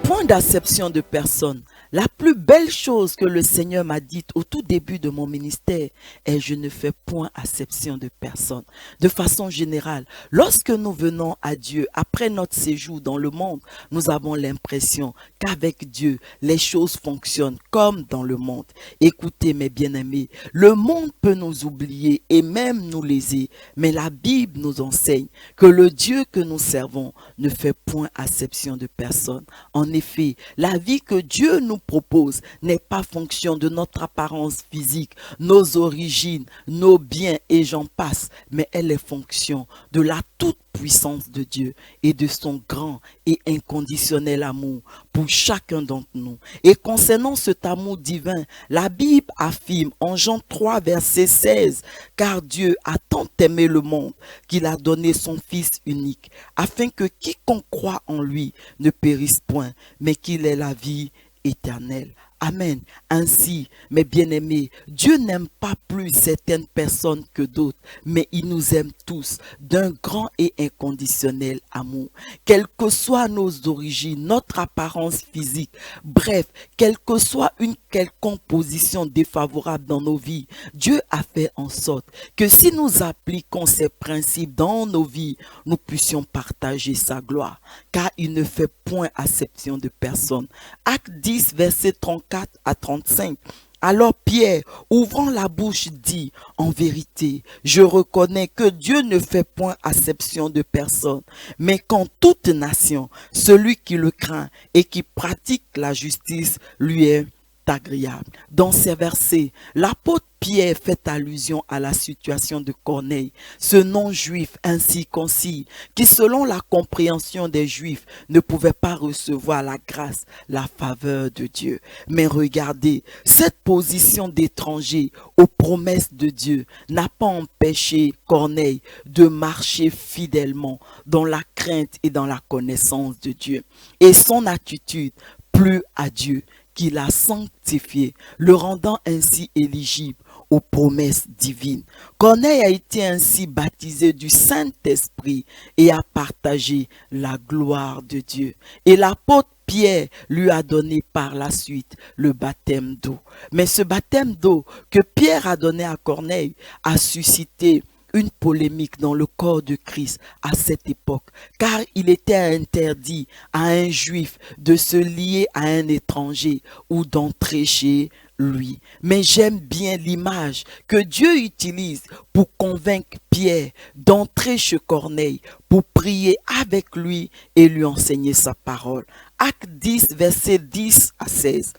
Point d'acception de personne. La plus belle chose que le Seigneur m'a dite au tout début de mon ministère est je ne fais point acception de personne. De façon générale, lorsque nous venons à Dieu après notre séjour dans le monde, nous avons l'impression qu'avec Dieu, les choses fonctionnent comme dans le monde. Écoutez mes bien-aimés, le monde peut nous oublier et même nous léser, mais la Bible nous enseigne que le Dieu que nous servons ne fait point acception de personne. En effet, la vie que Dieu nous propose n'est pas fonction de notre apparence physique, nos origines, nos biens et j'en passe, mais elle est fonction de la toute-puissance de Dieu et de son grand et inconditionnel amour pour chacun d'entre nous. Et concernant cet amour divin, la Bible affirme en Jean 3, verset 16, « Car Dieu a tant aimé le monde qu'il a donné son Fils unique, afin que quiconque croit en lui ne périsse point, mais qu'il ait la vie éternelle. » Amen. Ainsi, mes bien-aimés, Dieu n'aime pas plus certaines personnes que d'autres, mais il nous aime tous d'un grand et inconditionnel amour. Quelles que soient nos origines, notre apparence physique, bref, quelle que soit une quelconque position défavorable dans nos vies, Dieu a fait en sorte que si nous appliquons ces principes dans nos vies, nous puissions partager sa gloire, car il ne fait point acception de personne. Acte 10, verset 34 à 35. Alors Pierre, ouvrant la bouche, dit, « En vérité, je reconnais que Dieu ne fait point acception de personne, mais qu'en toute nation, celui qui le craint et qui pratique la justice lui est agréable. » Dans ces versets, l'apôtre Pierre fait allusion à la situation de Corneille, ce non-juif incirconcis qui, selon la compréhension des Juifs, ne pouvait pas recevoir la grâce, la faveur de Dieu. Mais regardez, cette position d'étranger aux promesses de Dieu n'a pas empêché Corneille de marcher fidèlement dans la crainte et dans la connaissance de Dieu. Et son attitude plut à Dieu, qui l'a sanctifié, le rendant ainsi éligible aux promesses divines. Corneille a été ainsi baptisé du Saint-Esprit et a partagé la gloire de Dieu. Et l'apôtre Pierre lui a donné par la suite le baptême d'eau. Mais ce baptême d'eau que Pierre a donné à Corneille a suscité une polémique dans le corps de Christ à cette époque, car il était interdit à un juif de se lier à un étranger ou d'entrer chez lui. Mais j'aime bien l'image que Dieu utilise pour convaincre Pierre d'entrer chez Corneille, pour prier avec lui et lui enseigner sa parole. Acte 10, verset 10 à 16.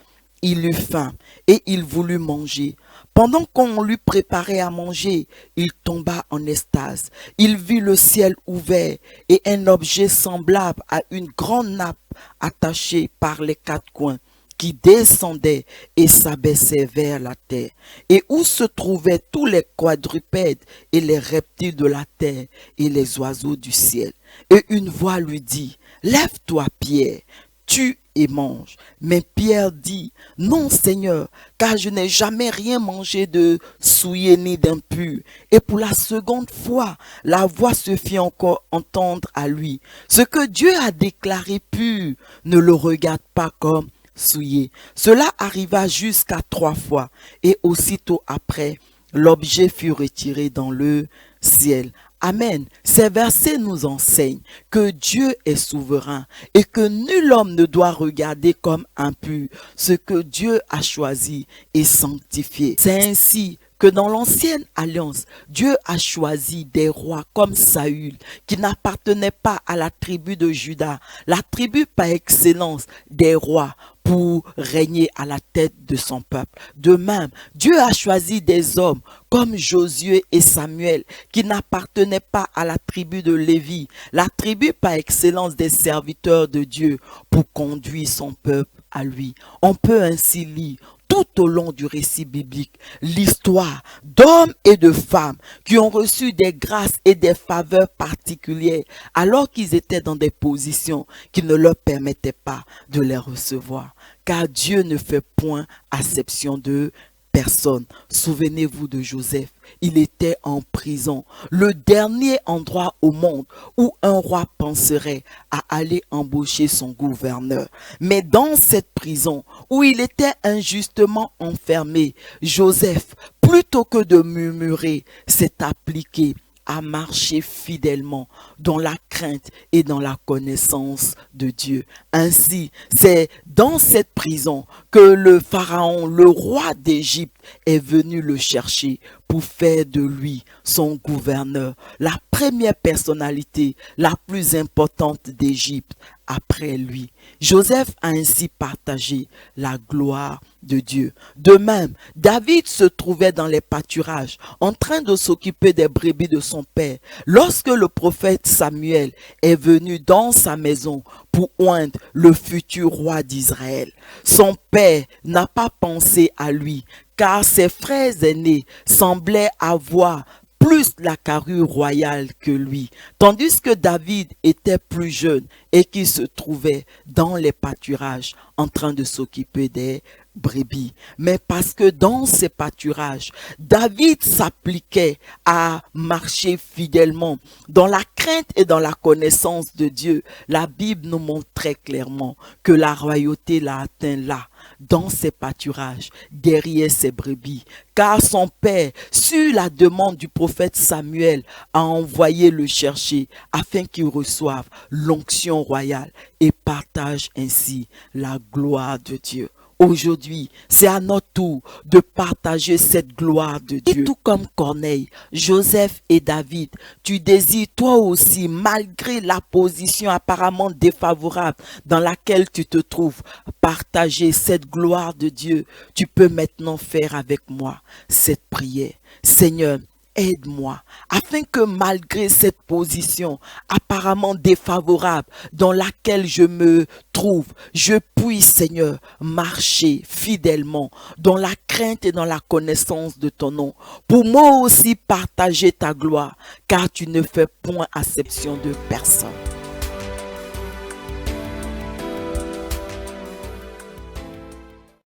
Il eut faim et il voulut manger. Pendant qu'on lui préparait à manger, il tomba en extase. Il vit le ciel ouvert et un objet semblable à une grande nappe attachée par les quatre coins qui descendait et s'abaissait vers la terre, et où se trouvaient tous les quadrupèdes et les reptiles de la terre et les oiseaux du ciel. Et une voix lui dit, « Lève-toi, Pierre, tue et mange. » Mais Pierre dit, « Non, Seigneur, car je n'ai jamais rien mangé de souillé ni d'impur. » Et pour la seconde fois, la voix se fit encore entendre à lui. « Ce que Dieu a déclaré pur, ne le regarde pas comme souillé. » Cela arriva jusqu'à 3 fois, et aussitôt après, l'objet fut retiré dans le ciel. Amen. Ces versets nous enseignent que Dieu est souverain et que nul homme ne doit regarder comme impur ce que Dieu a choisi et sanctifié. C'est ainsi que dans l'ancienne alliance, Dieu a choisi des rois comme Saül, qui n'appartenait pas à la tribu de Juda, la tribu par excellence des rois, pour régner à la tête de son peuple. De même, Dieu a choisi des hommes comme Josué et Samuel, qui n'appartenaient pas à la tribu de Lévi, la tribu par excellence des serviteurs de Dieu, pour conduire son peuple à lui. On peut ainsi lire tout au long du récit biblique l'histoire d'hommes et de femmes qui ont reçu des grâces et des faveurs particulières alors qu'ils étaient dans des positions qui ne leur permettaient pas de les recevoir. Car Dieu ne fait point acception de personne. Souvenez-vous de Joseph. il était en prison, le dernier endroit au monde où un roi penserait à aller embaucher son gouverneur. Mais dans cette prison où il était injustement enfermé, Joseph, plutôt que de murmurer, s'est appliqué à marcher fidèlement dans la crainte et dans la connaissance de Dieu. Ainsi, c'est dans cette prison que le Pharaon, le roi d'Égypte, est venu le chercher pour faire de lui son gouverneur, la première personnalité la plus importante d'Égypte après lui. Joseph a ainsi partagé la gloire de Dieu. De même, David se trouvait dans les pâturages, en train de s'occuper des brebis de son père, lorsque le prophète Samuel est venu dans sa maison pour oindre le futur roi d'Israël. Son père n'a pas pensé à lui, car ses frères aînés semblaient avoir plus la carrure royale que lui, tandis que David était plus jeune et qu'il se trouvait dans les pâturages en train de s'occuper des brebis. Mais parce que dans ces pâturages, David s'appliquait à marcher fidèlement dans la crainte et dans la connaissance de Dieu, la Bible nous montre très clairement que la royauté l'a atteint là, dans ses pâturages, derrière ses brebis, car son père, sur la demande du prophète Samuel, a envoyé le chercher afin qu'il reçoive l'onction royale et partage ainsi la gloire de Dieu. Aujourd'hui, c'est à notre tour de partager cette gloire de Dieu. Et tout comme Corneille, Joseph et David, tu désires toi aussi, malgré la position apparemment défavorable dans laquelle tu te trouves, partager cette gloire de Dieu. Tu peux maintenant faire avec moi cette prière. Seigneur, aide-moi, afin que malgré cette position apparemment défavorable dans laquelle je me trouve, je puisse, Seigneur, marcher fidèlement dans la crainte et dans la connaissance de ton nom, pour moi aussi partager ta gloire, car tu ne fais point acception de personne.